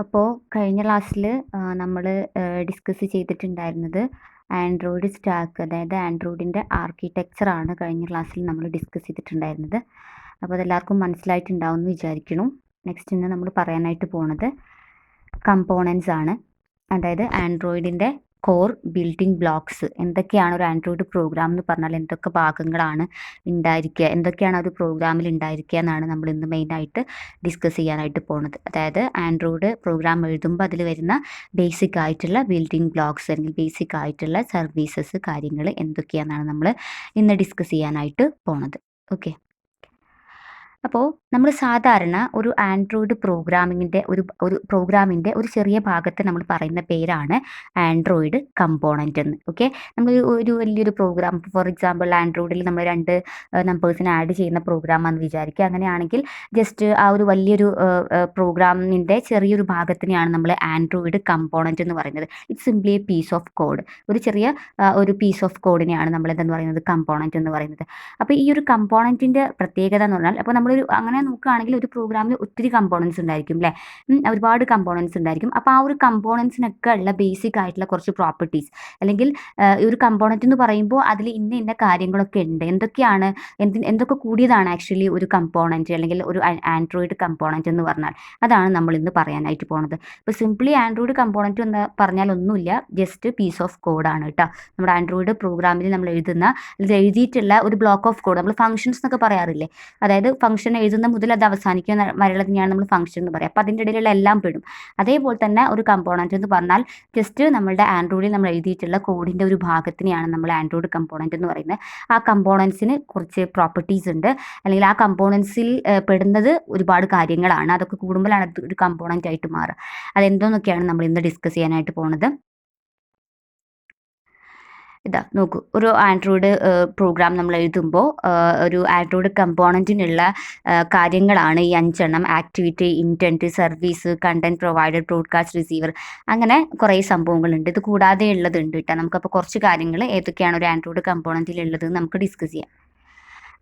അപ്പോൾ കഴിഞ്ഞ ക്ലാസ്സിൽ നമ്മൾ ഡിസ്കസ് ചെയ്തിട്ടുണ്ടായിരുന്നത് ആൻഡ്രോയിഡ് സ്റ്റാക്ക്, അതായത് ആൻഡ്രോയിഡിൻ്റെ ആർക്കിടെക്ചറാണ് കഴിഞ്ഞ ക്ലാസ്സിൽ നമ്മൾ ഡിസ്കസ് ചെയ്തിട്ടുണ്ടായിരുന്നത്. അപ്പോൾ അതെല്ലാവർക്കും മനസ്സിലായിട്ടുണ്ടാവും എന്ന് വിചാരിക്കുന്നു. നെക്സ്റ്റ് ഇന്ന് നമ്മൾ പറയാനായിട്ട് പോണത് കമ്പോണൻസ് ആണ്. അതായത് ആൻഡ്രോയിഡിൻ്റെ കോർ ബിൽഡിംഗ് ബ്ലോക്സ് എന്തൊക്കെയാണ്, ഒരു ആൻഡ്രോയിഡ് പ്രോഗ്രാം എന്ന് പറഞ്ഞാൽ എന്തൊക്കെ ഭാഗങ്ങളാണ് ഉണ്ടായിരിക്കുക, എന്തൊക്കെയാണ് ഒരു പ്രോഗ്രാമിൽ ഉണ്ടായിരിക്കുക എന്നാണ് നമ്മൾ ഇന്ന് മെയിനായിട്ട് ഡിസ്കസ് ചെയ്യാനായിട്ട് പോകുന്നത്. അതായത് ആൻഡ്രോയിഡ് പ്രോഗ്രാം എഴുതുമ്പോൾ അതിൽ വരുന്ന ബേസിക് ആയിട്ടുള്ള ബിൽഡിംഗ് ബ്ലോക്സ് അല്ലെങ്കിൽ ബേസിക് ആയിട്ടുള്ള സർവീസസ് കാര്യങ്ങൾ എന്തൊക്കെയാണെന്നാണ് നമ്മൾ ഇന്ന് ഡിസ്കസ് ചെയ്യാനായിട്ട് പോണത്. ഓക്കെ, അപ്പോൾ നമ്മൾ സാധാരണ ഒരു ആൻഡ്രോയിഡ് പ്രോഗ്രാമിങ്ങിൻ്റെ പ്രോഗ്രാമിൻ്റെ ഒരു ചെറിയ ഭാഗത്തെ നമ്മൾ പറയുന്ന പേരാണ് ആൻഡ്രോയിഡ് കമ്പോണൻ്റ് എന്ന്. ഓക്കെ, നമ്മൾ ഒരു വലിയൊരു പ്രോഗ്രാം, ഫോർ എക്സാമ്പിൾ ആൻഡ്രോയിഡിൽ നമ്മൾ രണ്ട് നമ്പേഴ്സിനെ ആഡ് ചെയ്യുന്ന പ്രോഗ്രാമാണെന്ന് വിചാരിക്കുക. അങ്ങനെയാണെങ്കിൽ ജസ്റ്റ് ആ ഒരു വലിയൊരു പ്രോഗ്രാമിൻ്റെ ചെറിയൊരു ഭാഗത്തിനെയാണ് നമ്മൾ ആൻഡ്രോയിഡ് കമ്പോണൻ്റ് എന്ന് പറയുന്നത്. It's simply a piece of code. ഒരു ചെറിയ ഒരു പീസ് ഓഫ് കോഡിനെയാണ് നമ്മൾ എന്തെന്ന് പറയുന്നത്, കമ്പോണൻ്റ് എന്ന് പറയുന്നത്. അപ്പോൾ ഈ ഒരു കമ്പോണൻറ്റിൻ്റെ പ്രത്യേകത എന്ന് പറഞ്ഞാൽ, അപ്പോൾ നമ്മളൊരു അങ്ങനെ നോക്കുകയാണെങ്കിൽ ഒരു പ്രോഗ്രാമിൽ ഒത്തിരി കമ്പോണൻസ് ഉണ്ടായിരിക്കും അല്ലേ, ഒരുപാട് കമ്പോണൻസ് ഉണ്ടായിരിക്കും. അപ്പോൾ ആ ഒരു കമ്പോണൻസിനൊക്കെ ഉള്ള ബേസിക് ആയിട്ടുള്ള കുറച്ച് പ്രോപ്പർട്ടീസ്, അല്ലെങ്കിൽ ഈ ഒരു കമ്പോണൻറ്റ് എന്ന് പറയുമ്പോൾ അതിൽ ഇന്ന കാര്യങ്ങളൊക്കെ ഉണ്ട്. എന്തൊക്കെയാണ്, എന്തൊക്കെ കൂടിയതാണ് ആക്ച്വലി ഒരു കമ്പോണൻറ്റ് അല്ലെങ്കിൽ ഒരു ആൻഡ്രോയിഡ് കമ്പോണൻറ്റ് എന്ന് പറഞ്ഞാൽ, അതാണ് നമ്മൾ ഇന്ന് പറയാനായിട്ട് പോണത്. ഇപ്പോൾ സിംപ്ലി ആൻഡ്രോയിഡ് കമ്പോണൻറ്റ് എന്ന് പറഞ്ഞാൽ ഒന്നുമില്ല, ജസ്റ്റ് പീസ് ഓഫ് കോഡാണ് കേട്ടോ. നമ്മുടെ ആൻഡ്രോയിഡ് പ്രോഗ്രാമിൽ നമ്മൾ എഴുതിയിട്ടുള്ള ഒരു ബ്ലോക്ക് ഓഫ് കോഡ്, നമ്മൾ ഫംഗ്ഷൻസ് എന്നൊക്കെ പറയാറില്ലേ, അതായത് ഫംഗ്ഷൻ എഴുതുന്ന മുതൽ അത് അവസാനിക്കുന്ന വരെയുള്ളതിനെയാണ് നമ്മൾ ഫംഗ്ഷൻ എന്ന് പറയുക. അപ്പോൾ അതിൻ്റെ ഇടയിലുള്ള എല്ലാം പെടും. അതേപോലെ തന്നെ ഒരു കമ്പോണൻറ്റ് എന്ന് പറഞ്ഞാൽ ജസ്റ്റ് നമ്മളുടെ ആൻഡ്രോയിഡിൽ നമ്മൾ എഴുതിയിട്ടുള്ള കോഡിൻ്റെ ഒരു ഭാഗത്തിനെയാണ് നമ്മൾ ആൻഡ്രോയിഡ് കമ്പോണൻറ്റ് എന്ന് പറയുന്നത്. ആ കമ്പോണൻസിന് കുറച്ച് പ്രോപ്പർട്ടീസ് ഉണ്ട്, അല്ലെങ്കിൽ ആ കമ്പോണൻസിൽ പെടുന്നത് ഒരുപാട് കാര്യങ്ങളാണ്. അതൊക്കെ കൂടുമ്പോഴാണ് അത് ഒരു കമ്പോണൻ്റ് ആയിട്ട് മാറുക. അതെന്തോന്നൊക്കെയാണ് നമ്മൾ ഇന്ന് ഡിസ്കസ് ചെയ്യാനായിട്ട് പോകുന്നത്. ഇതാ നോക്കൂ, ഒരു ആൻഡ്രോയിഡ് പ്രോഗ്രാം നമ്മൾ എഴുതുമ്പോൾ ഒരു ആൻഡ്രോയിഡ് കമ്പോണൻറ്റിനുള്ള കാര്യങ്ങളാണ് ഈ 5 activity, intent, service, content provider, broadcast receiver, അങ്ങനെ കുറേ സംഭവങ്ങളുണ്ട്. ഇത് കൂടാതെ ഉള്ളതുണ്ട് കേട്ടോ. നമുക്കപ്പോൾ കുറച്ച് കാര്യങ്ങൾ ഏതൊക്കെയാണ് ഒരു ആൻഡ്രോയിഡ് കമ്പോണൻറ്റിൽ ഉള്ളത് നമുക്ക് ഡിസ്കസ് ചെയ്യാം.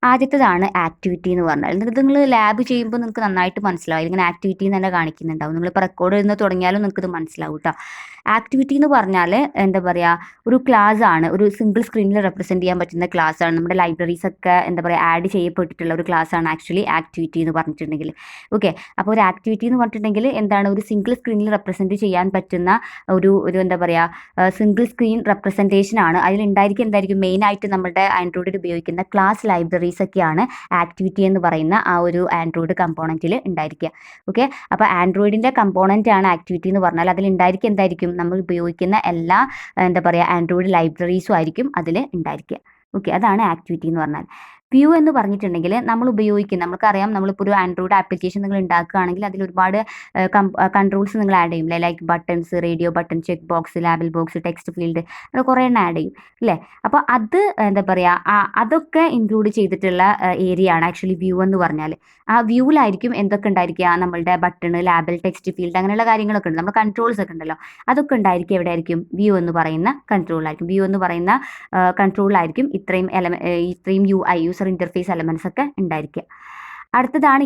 ആദ്യത്തേതാണ് ആക്ടിവിറ്റി എന്ന് പറഞ്ഞാൽ. ഇത് നിങ്ങൾ ലാബ് ചെയ്യുമ്പോൾ നിങ്ങൾക്ക് നന്നായിട്ട് മനസ്സിലാവും. ഇങ്ങനെ ആക്ടിവിറ്റി എന്ന് തന്നെ കാണിക്കുന്നുണ്ടാവും. നിങ്ങളിപ്പോൾ റെക്കോർഡ് ചെയ്യുന്ന തുടങ്ങിയാലും നിങ്ങൾക്കിത് മനസ്സിലാവും കേട്ടോ. ആക്ടിവിറ്റി എന്ന് പറഞ്ഞാൽ എന്താ പറയുക, ഒരു ക്ലാസ് ആണ്, ഒരു സിംഗിൾ സ്ക്രീനിൽ റെപ്രസെൻറ്റ് ചെയ്യാൻ പറ്റുന്ന ക്ലാസ് ആണ്. നമ്മുടെ ലൈബ്രറീസ് ഒക്കെ എന്താ പറയുക ആഡ് ചെയ്യപ്പെട്ടിട്ടുള്ള ഒരു ക്ലാസ് ആണ് ആക്ച്വലി ആക്ടിവിറ്റി എന്ന് പറഞ്ഞിട്ടുണ്ടെങ്കിൽ. ഓക്കെ, അപ്പോൾ ഒരു ആക്ടിവിറ്റി എന്ന് പറഞ്ഞിട്ടുണ്ടെങ്കിൽ എന്താണ്, ഒരു സിംഗിൾ സ്ക്രീനിൽ റെപ്രസെൻറ്റ് ചെയ്യാൻ പറ്റുന്ന ഒരു എന്താ പറയുക സിംഗിൾ സ്ക്രീൻ റെപ്രസെൻറ്റേഷൻ ആണ്. അതിലുണ്ടായിരിക്കും എന്തായിരിക്കും മെയിനായിട്ട് നമ്മുടെ ആൻഡ്രോയിഡിൽ ഉപയോഗിക്കുന്ന ക്ലാസ് ലൈബ്രറീസ് ഒക്കെയാണ് ആക്ടിവിറ്റി എന്ന് പറയുന്ന ആ ഒരു ആൻഡ്രോയിഡ് കമ്പോണൻറ്റിൽ ഉണ്ടായിരിക്കുക. ഓക്കെ, അപ്പോൾ ആൻഡ്രോയിഡിൻ്റെ കമ്പോണൻ്റ് ആണ് ആക്ടിവിറ്റി എന്ന് പറഞ്ഞാൽ അതിലുണ്ടായിരിക്കും എന്തായിരിക്കും, നമ്മൾ ഉപയോഗിക്കുന്ന എല്ലാ എന്താ പറയുക ആൻഡ്രോയിഡ് ലൈബ്രറീസും ആയിരിക്കും അതിൽ ഉണ്ടായിരിക്കുക. ഓക്കെ, അതാണ് ആക്ടിവിറ്റി എന്ന് പറഞ്ഞാൽ. വ്യൂ എന്ന് പറഞ്ഞിട്ടുണ്ടെങ്കിൽ നമ്മൾ ഉപയോഗിക്കുന്ന, നമുക്കറിയാം നമ്മളിപ്പോൾ ഒരു ആൻഡ്രോയിഡ് ആപ്ലിക്കേഷൻ നിങ്ങൾ ഉണ്ടാക്കുകയാണെങ്കിൽ അതിൽ ഒരുപാട് കൺട്രോൾസ് നിങ്ങൾ ആഡ് ചെയ്യും, like buttons, radio button, check box, label box, text field, അത് കുറേ എണ്ണം ആഡ് ചെയ്യും അല്ലേ. അപ്പോൾ അത് എന്താ പറയുക അതൊക്കെ ഇൻക്ലൂഡ് ചെയ്തിട്ടുള്ള ഏരിയ ആണ് ആക്ച്വലി വ്യൂ എന്ന് പറഞ്ഞാൽ. ആ വ്യൂവിലായിരിക്കും എന്തൊക്കെ ഉണ്ടായിരിക്കുക, നമ്മളുടെ ബട്ടൺ, ലാബൽ, ടെക്സ്റ്റ് ഫീൽഡ്, അങ്ങനെയുള്ള കാര്യങ്ങളൊക്കെ ഉണ്ട്, നമ്മുടെ കൺട്രോൾസ് ഒക്കെ ഉണ്ടല്ലോ, അതൊക്കെ ഉണ്ടായിരിക്കും എവിടെ ആയിരിക്കും, വ്യൂ എന്ന് പറയുന്ന കൺട്രോളായിരിക്കും. വ്യൂ എന്ന് പറയുന്ന കൺട്രോളായിരിക്കും ഇത്രയും യൂസർ ഇൻ്റർഫേസ് എലമെൻറ്റ്സ് ഒക്കെ ഉണ്ടായിരിക്കുക. അടുത്തതാണ്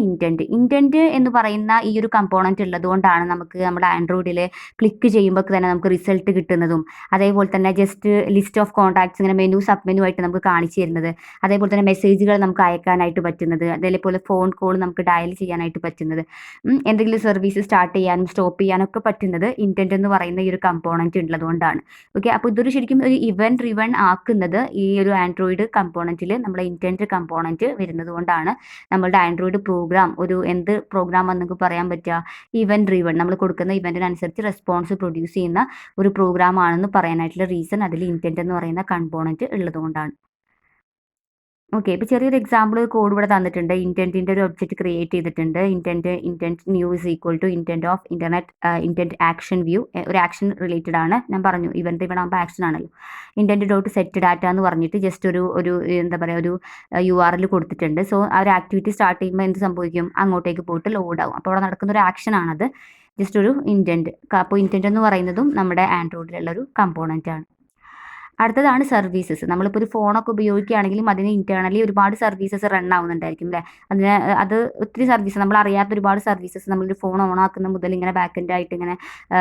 ഇൻറ്റൻറ്റ് എന്ന് പറയുന്ന ഈ ഒരു കമ്പോണൻറ്റ് ഉള്ളത് കൊണ്ടാണ് നമുക്ക് നമ്മുടെ ആൻഡ്രോയിഡിൽ ക്ലിക്ക് ചെയ്യുമ്പോൾ തന്നെ നമുക്ക് റിസൾട്ട് കിട്ടുന്നതും, അതേപോലെ തന്നെ ജസ്റ്റ് ലിസ്റ്റ് ഓഫ് കോൺടാക്ട്സ് ഇങ്ങനെ മെനു സബ് മെനു ആയിട്ട് നമുക്ക് കാണിച്ചു തരുന്നത്, അതേപോലെ തന്നെ മെസ്സേജുകൾ നമുക്ക് അയക്കാനായിട്ട് പറ്റുന്നത്, അതേപോലെ ഫോൺ കോൾ നമുക്ക് ഡയൽ ചെയ്യാനായിട്ട് പറ്റുന്നത്, എന്തെങ്കിലും സർവീസ് സ്റ്റാർട്ട് ചെയ്യാനും സ്റ്റോപ്പ് ചെയ്യാനൊക്കെ പറ്റുന്നത് ഇൻറ്റൻറ്റ് എന്ന് പറയുന്ന ഈ ഒരു കമ്പോണൻറ്റ് ഉള്ളത് കൊണ്ടാണ്. ഓക്കെ, അപ്പോൾ ഇതൊരു ശരിക്കും ഒരു ഇവൻറ്റ് ഡ്രിവൺ ആക്കുന്നത് ഈ ഒരു ആൻഡ്രോയിഡ് കമ്പോണൻറ്റിൽ നമ്മളെ ഇൻറ്റൻറ്റ് കമ്പോണൻറ്റ് വരുന്നത് കൊണ്ടാണ് നമ്മളുടെ ആൻഡ്രോയിഡ് പ്രോഗ്രാം ഒരു എന്ത് പ്രോഗ്രാം എന്നൊക്കെ പറയാൻ പറ്റുക, ഇവൻറ്റ് ഡ്രിവൺ, നമ്മൾ കൊടുക്കുന്ന ഇവൻറ്റിനനുസരിച്ച് റെസ്പോൺസ് പ്രൊഡ്യൂസ് ചെയ്യുന്ന ഒരു പ്രോഗ്രാം ആണെന്ന് പറയാനായിട്ടുള്ള റീസൺ അതിൽ ഇൻറ്റൻറ്റ് എന്ന് പറയുന്ന കമ്പോണൻറ്റ് ഉള്ളത് കൊണ്ടാണ്. ഓക്കെ, ഇപ്പോൾ ചെറിയൊരു എക്സാമ്പിൾ കോഡ് ഇവിടെ തന്നിട്ടുണ്ട്. ഇൻറ്റൻറ്റിൻ്റെ ഒരു ഒബ്ജക്റ്റ് ക്രിയേറ്റ് ചെയ്തിട്ടുണ്ട്. Intent new is equal to intent of intent action view, ഒരു ആക്ഷൻ റിലേറ്റഡ് ആണ്. ഞാൻ പറഞ്ഞു ഇവൻറ്റ് ഇവിടെ ആകുമ്പോൾ ആക്ഷൻ ആണല്ലോ. ഇൻറ്റൻറ്റ് ഡോട്ട് സെറ്റ് ഡാറ്റ എന്ന് പറഞ്ഞിട്ട് ജസ്റ്റ് ഒരു എന്താ പറയുക ഒരു URL കൊടുത്തിട്ടുണ്ട്. സോ ആ ഒരു ആക്ടിവിറ്റി സ്റ്റാർട്ട് ചെയ്യുമ്പോൾ എന്ത് സംഭവിക്കും, അങ്ങോട്ടേക്ക് പോയിട്ട് ലോഡ് ആവും. അപ്പോൾ അവിടെ നടക്കുന്ന ഒരു ആക്ഷൻ ആണത്, ജസ്റ്റ് ഒരു ഇൻറ്റൻറ്റ്. അപ്പോൾ ഇൻറ്റൻറ്റ് എന്ന് പറയുന്നതും നമ്മുടെ ആൻഡ്രോയിഡിലുള്ള ഒരു കമ്പോണൻ്റ് ആണ്. അടുത്തതാണ് സർവീസസ്. നമ്മളിപ്പോൾ ഒരു ഫോണൊക്കെ ഉപയോഗിക്കുകയാണെങ്കിലും അതിന് ഇന്റേണലി ഒരുപാട് സർവീസസ് റൺ ആവുന്നുണ്ടായിരിക്കും അല്ലേ? അതിന് അത് ഒത്തിരി സർവീസ് നമ്മളറിയാത്ത ഒരുപാട് സർവീസസ് നമ്മളൊരു ഫോൺ ഓൺ ആക്കുന്ന മുതൽ ഇങ്ങനെ ബാക്ക് എൻഡ് ആയിട്ട് ഇങ്ങനെ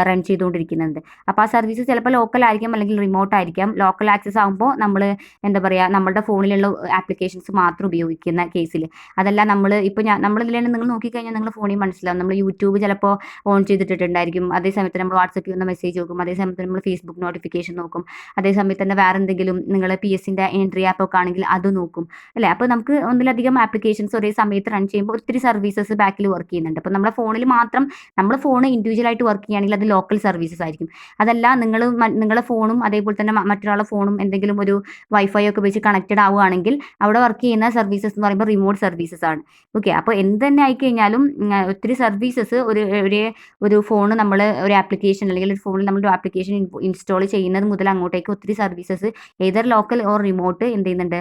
റൺ ചെയ്തുകൊണ്ടിരിക്കുന്നുണ്ട്. അപ്പോൾ ആ സർവീസ് ചിലപ്പോൾ ലോക്കൽ ആയിരിക്കാം അല്ലെങ്കിൽ റിമോട്ട് ആയിരിക്കാം. ലോക്കൽ ആക്സസ് ആകുമ്പോൾ നമ്മൾ എന്താ പറയുക, നമ്മുടെ ഫോണിലുള്ള ആപ്ലിക്കേഷൻസ് മാത്രം ഉപയോഗിക്കുന്ന കേസിൽ. അതല്ല നമ്മൾ ഇപ്പോൾ നമ്മളിതിൽ നിങ്ങൾ നോക്കിക്കഴിഞ്ഞാൽ നിങ്ങൾ ഫോണിൽ മനസ്സിലാവും. നമ്മൾ യൂട്യൂബ് ചിലപ്പോൾ ഓൺ ചെയ്തിട്ടുണ്ടായിരിക്കും. അതേ സമയത്ത് നമ്മൾ വാട്സപ്പിൽ വന്ന മെസ്സേജ് നോക്കും. അതേ സമയത്ത് നമ്മൾ ഫേസ്ബുക്ക് നോട്ടിഫിക്കേഷൻ നോക്കും. അതേ സമയത്ത് തന്നെ വേറെ എന്തെങ്കിലും നിങ്ങൾ PSന്റെ എൻട്രി ആപ്പൊക്കെ ആണെങ്കിൽ അത് നോക്കും അല്ലേ? അപ്പോൾ നമുക്ക് ഒന്നിലധികം ആപ്ലിക്കേഷൻസ് ഒരേ സമയത്ത് റൺ ചെയ്യുമ്പോൾ ഒത്തിരി സർവീസസ് ബാക്കിൽ വർക്ക് ചെയ്യുന്നുണ്ട്. അപ്പോൾ നമ്മുടെ ഫോണിൽ മാത്രം നമ്മുടെ ഫോൺ ഇൻഡിവിജ്വലായിട്ട് വർക്ക് ചെയ്യുകയാണെങ്കിൽ അത് ലോക്കൽ സർവീസസ് ആയിരിക്കും. അതല്ല നിങ്ങളുടെ ഫോണും അതേപോലെ തന്നെ മറ്റൊരാളുടെ ഫോണും എന്തെങ്കിലും ഒരു വൈഫൈ ഒക്കെ വെച്ച് കണക്റ്റഡ് ആവുകയാണെങ്കിൽ അവിടെ വർക്ക് ചെയ്യുന്ന സർവീസസ് എന്ന് പറയുമ്പോൾ റിമോട്ട് സർവീസസ് ആണ്. ഓക്കെ, അപ്പോൾ എന്ത് തന്നെ ആയിക്കഴിഞ്ഞാലും ഒത്തിരി സർവീസസ് ഒരു ഫോൺ നമ്മൾ ഒരു ആപ്ലിക്കേഷൻ അല്ലെങ്കിൽ ഒരു ഫോണിൽ നമ്മൾ ഒരു ആപ്ലിക്കേഷൻ ഇൻസ്റ്റാൾ ചെയ്യുന്നത് മുതൽ അങ്ങോട്ടേക്ക് ഒത്തിരി services either local or remote എന്ത് ചെയ്യുന്നുണ്ട്,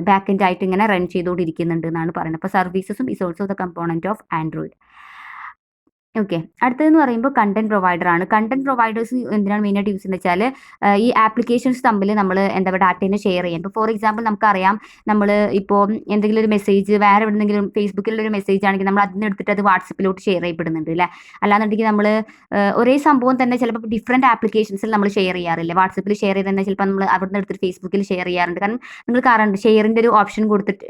ബാക്ക് എൻഡ് ആയിട്ട് ഇങ്ങനെ റൺ ചെയ്തുകൊണ്ടിരിക്കുന്നുണ്ട് എന്നാണ് പറയുന്നത്. അപ്പോൾ സർവീസസും is also the component of Android. Okay, അടുത്തതെന്ന് പറയുമ്പോൾ കണ്ടന്റ് പ്രൊവൈഡർ ആണ്. കണ്ടന്റ് പ്രൊവൈഡേഴ്സ് എന്തിനാണ് മെയിനായിട്ട് യൂസ് ചെയ്യുന്നത് വെച്ചാൽ ഈ ആപ്ലിക്കേഷൻസ് തമ്മിൽ നമ്മൾ എന്താ പറയുക ഡാറ്റേനെ ഷെയർ ചെയ്യാം. ഇപ്പോൾ ഫോർ എക്സാമ്പിൾ നമുക്കറിയാം, നമ്മൾ ഇപ്പോൾ എന്തെങ്കിലും ഒരു മെസ്സേജ് വേറെ എവിടെയെങ്കിലും ഫേസ്ബുക്കിലുള്ള ഒരു മെസ്സേജ് ആണെങ്കിൽ നമ്മൾ അതിന് എടുത്തിട്ട് അത് വാട്സപ്പിലോട്ട് ഷെയർ ചെയ്യപ്പെടുന്നുണ്ട് അല്ലേ? അല്ലാന്നുണ്ടെങ്കിൽ നമ്മൾ ഒരേ സംഭവം തന്നെ ചിലപ്പോൾ ഡിഫറെൻറ്റ് ആപ്ലിക്കേഷൻസിൽ നമ്മൾ ഷെയർ ചെയ്യാറില്ല. വാട്സപ്പിൽ ഷെയർ ചെയ്ത് തന്നെ ചിലപ്പോൾ നമ്മൾ അവിടെ നിന്ന് എടുത്തിട്ട് ഫേസ്ബുക്കിൽ ഷെയർ ചെയ്യാറുണ്ട്. കാരണം നിങ്ങൾ കാണുന്നുണ്ട് ഷെയറിൻ്റെ ഒരു ഓപ്ഷൻ കൊടുത്തിട്ട്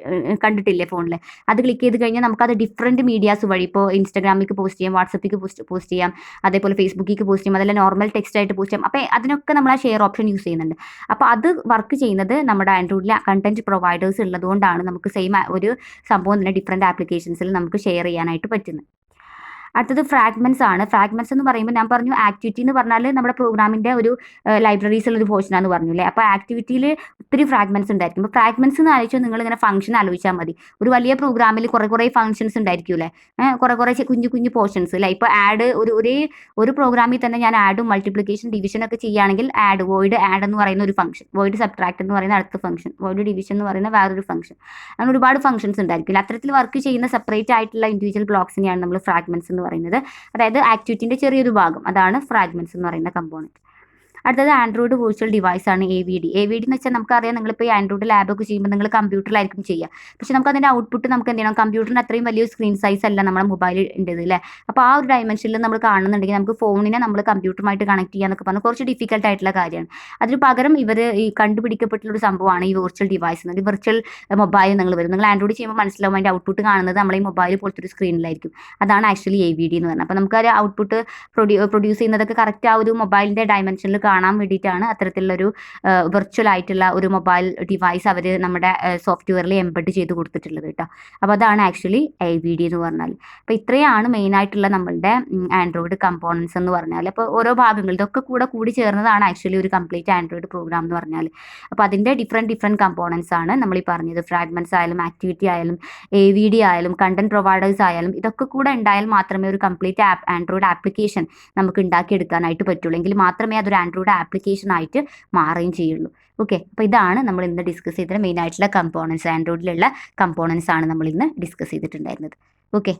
കണ്ടിട്ടില്ലേ ഫോണിൽ? അത് ക്ലിക്ക് ചെയ്ത് കഴിഞ്ഞാൽ നമുക്കത് ഡിഫറെൻറ്റ് മീഡിയാസ് വഴി ഇപ്പോൾ ഇൻസ്റ്റാഗ്രാമിലേക്ക് പോസ്റ്റ് ചെയ്യാം, വാട്സപ്പിലേക്ക് പോസ്റ്റ് ചെയ്യാം, അതേപോലെ ഫേസ്ബുക്കിലേക്ക് പോസ്റ്റ് ചെയ്യാം, അതെല്ലാം നോർമൽ ടെക്സ്റ്റ് ആയിട്ട് പോസ്റ്റ് ചെയ്യാം. അപ്പോൾ അതിനൊക്കെ നമ്മൾ ആ ഷെയർ ഓപ്ഷൻ യൂസ് ചെയ്യുന്നുണ്ട്. അപ്പോൾ അത് വർക്ക് ചെയ്യുന്നത് നമ്മുടെ ആൻഡ്രോയിഡിലെ കണ്ടന്റ് പ്രൊവൈഡേഴ്സ് ഉള്ളതുകൊണ്ടാണ് നമുക്ക് സെയിം ഒരു സംഭവം തന്നെ ഡിഫറെൻറ്റ് ആപ്ലിക്കേഷൻസിൽ നമുക്ക് ഷെയർ ചെയ്യാനായിട്ട് പറ്റുന്നത്. അടുത്തത് ഫ്രാഗ്മെൻറ്റ്സ് ആണ്. ഫ്രാഗ്മെൻറ്റ്സ് എന്ന് പറയുമ്പോൾ ഞാൻ പറഞ്ഞു ആക്ടിവിറ്റി എന്ന് പറഞ്ഞാൽ നമ്മുടെ പ്രോഗ്രാമിൻ്റെ ഒരു ലൈബ്രറീസിലൊരു പോർഷനാണെന്ന് പറഞ്ഞു അല്ലേ? അപ്പോൾ ആക്ടിവിറ്റിയിൽ ഒത്തിരി ഫ്രാഗ്മെൻറ്റ്സ് ഉണ്ടായിരിക്കും. അപ്പോൾ ഫ്രാഗ്മെൻറ്റ്സ് എന്ന് ആലോചിച്ചാൽ നിങ്ങളിങ്ങനെ ഫംഗ്ഷൻ ആലോചിച്ചാൽ മതി. ഒരു വലിയ പ്രോഗ്രാമിൽ കുറേ ഫംഗ്ഷൻസ് ഉണ്ടായിരിക്കും അല്ലേ? കുറേ കുഞ്ഞു പോർഷൻസ് അല്ലേ? ഇപ്പോൾ ആഡ് ഒരു പ്രോഗ്രാമിൽ തന്നെ ഞാൻ ആഡും മൾട്ടിപ്ലിക്കേഷൻ ഡിവിഷൻ ഒക്കെ ചെയ്യുകയാണെങ്കിൽ വോയിഡ് ആഡ് എന്ന് പറയുന്ന ഒരു ഫംഗ്ഷൻ, വോയിഡ് സബ്ട്രാക്ട് എന്ന് പറയുന്ന അടുത്ത ഫംഗ്ഷൻ, വോയിഡ് ഡിവിഷൻ എന്ന് പറയുന്ന വേറൊരു ഫംഗ്ഷൻ, അങ്ങനെ ഒരുപാട് ഫംഗ്ഷൻസ് ഉണ്ടായിരിക്കും. അത്തരത്തിൽ വർക്ക് ചെയ്യുന്ന സെപ്പറേറ്റ് ആയിട്ടുള്ള ഇൻഡിവിജ്വൽ ബ്ലോക്സിനെയാണ് നമ്മൾ ഫ്രാഗ്മെൻറ്റ്സ് എന്ന് പറയുന്നത്. അതായത് ആക്ടിവിറ്റിൻ്റെ ചെറിയൊരു ഭാഗം, അതാണ് ഫ്രാഗ്മെൻറ്റ്സ് എന്ന് പറയുന്ന കമ്പോണൻറ്റ്. അടുത്തത് ആൻഡ്രോയിഡ് വെർച്വൽ ഡിവൈസ് ആണ് AVD. AVD എന്ന് വെച്ചാൽ നമുക്കറിയാം, നിങ്ങളിപ്പോൾ ഈ ആൻഡ്രോയിഡ് ലാബൊക്കെ ചെയ്യുമ്പോൾ നിങ്ങൾ കമ്പ്യൂട്ടറിലായിരിക്കും ചെയ്യുക. പക്ഷേ നമുക്ക് അതിൻ്റെ ഔട്ട്പുട്ട് നമുക്ക് എന്ത് ചെയ്യണം, കമ്പ്യൂട്ടറിന് അത്രയും വലിയ സ്ക്രീൻ സൈസ് അല്ല നമ്മുടെ മൊബൈൽ ഉണ്ടത് അല്ലേ? അപ്പോൾ ആ ഒരു ഡയമെൻഷനിൽ നമ്മൾ കാണുന്നുണ്ടെങ്കിൽ നമുക്ക് ഫോണിനെ നമ്മൾ കമ്പ്യൂട്ടറുമായിട്ട് കണക്ട് ചെയ്യാന്നൊക്കെ പറഞ്ഞാൽ കുറച്ച് ഡിഫിക്കൽട്ട് ആയിട്ടുള്ള കാര്യമാണ്. അതിന് പകരം ഇവർ ഈ കണ്ടുപിടിക്കപ്പെട്ടുള്ളൊരു സംഭവമാണ് ഈ വെർച്വൽ ഡിവൈസ് എന്നത്. വെർച്വൽ മൊബൈൽ നിങ്ങൾ ആൻഡ്രോയിഡ് ചെയ്യുമ്പോൾ മനസ്സിലാവും അതിൻ്റെ ഔട്ട്പുട്ട് കാണുന്നത് നമ്മൾ ഈ മൊബൈൽ പോലത്തെ ഒരു സ്ക്രീനിലായിരിക്കും. അതാണ് ആക്ച്വലി AVD എന്ന് പറഞ്ഞത്. അപ്പോൾ നമുക്ക് ആ ഔട്ട്പുട്ട് പ്രൊഡ്യൂസ് ചെയ്യുന്നതൊക്കെ കറക്റ്റ് ആ ഒരു മൊബൈലിൻ്റെ ഡയമെൻഷനിൽ കാണാൻ വേണ്ടിയിട്ടാണ് അത്തരത്തിലുള്ളൊരു വെർച്വൽ ആയിട്ടുള്ള ഒരു മൊബൈൽ ഡിവൈസ് അവർ നമ്മുടെ സോഫ്റ്റ്വെയറിൽ എംബഡ് ചെയ്ത് കൊടുത്തിട്ടുള്ളത് കേട്ടോ. അപ്പോൾ അതാണ് ആക്ച്വലി AVD എന്ന് പറഞ്ഞാൽ. അപ്പോൾ ഇത്രയാണ് മെയിനായിട്ടുള്ള നമ്മളുടെ ആൻഡ്രോയിഡ് കമ്പോണൻസ് എന്ന് പറഞ്ഞാൽ. അപ്പോൾ ഓരോ ഭാഗങ്ങൾ ഇതൊക്കെ കൂടി ചേർന്നതാണ് ആക്ച്വലി ഒരു കംപ്ലീറ്റ് ആൻഡ്രോയിഡ് പ്രോഗ്രാം എന്ന് പറഞ്ഞാൽ. അപ്പോൾ അതിൻ്റെ ഡിഫറെൻറ്റ് കമ്പോണൻസ് ആണ് നമ്മൾ ഈ പറഞ്ഞത്. ഫ്രാഗ്മെൻറ്റ്സ് ആയാലും ആക്ടിവിറ്റി ആയാലും AVD ആയാലും കണ്ടന്റ് പ്രൊവൈഡേഴ്സ് ആയാലും ഇതൊക്കെ കൂടെ ഉണ്ടായാൽ മാത്രമേ ഒരു കംപ്ലീറ്റ് ആൻഡ്രോയിഡ് ആപ്ലിക്കേഷൻ നമുക്ക് ഉണ്ടാക്കിയെടുക്കാനായിട്ട് പറ്റുള്ളൂ. എങ്കിൽ മാത്രമേ അതൊരു ആൻഡ്രോയിഡ് ആപ്ലിക്കേഷൻ ആയിട്ട് മാറുകയും ചെയ്യുള്ളൂ. ഓക്കെ, അപ്പോൾ ഇതാണ് നമ്മൾ ഇന്ന് ഡിസ്കസ് ചെയ്തത് മെയിൻ ആയിട്ടുള്ള കമ്പോണൻസ്. ആൻഡ്രോയിഡിലുള്ള കമ്പോണൻസ് ആണ് നമ്മൾ ഇന്ന് ഡിസ്കസ് ചെയ്തിട്ടുണ്ടായിരുന്നത്. ഓക്കെ.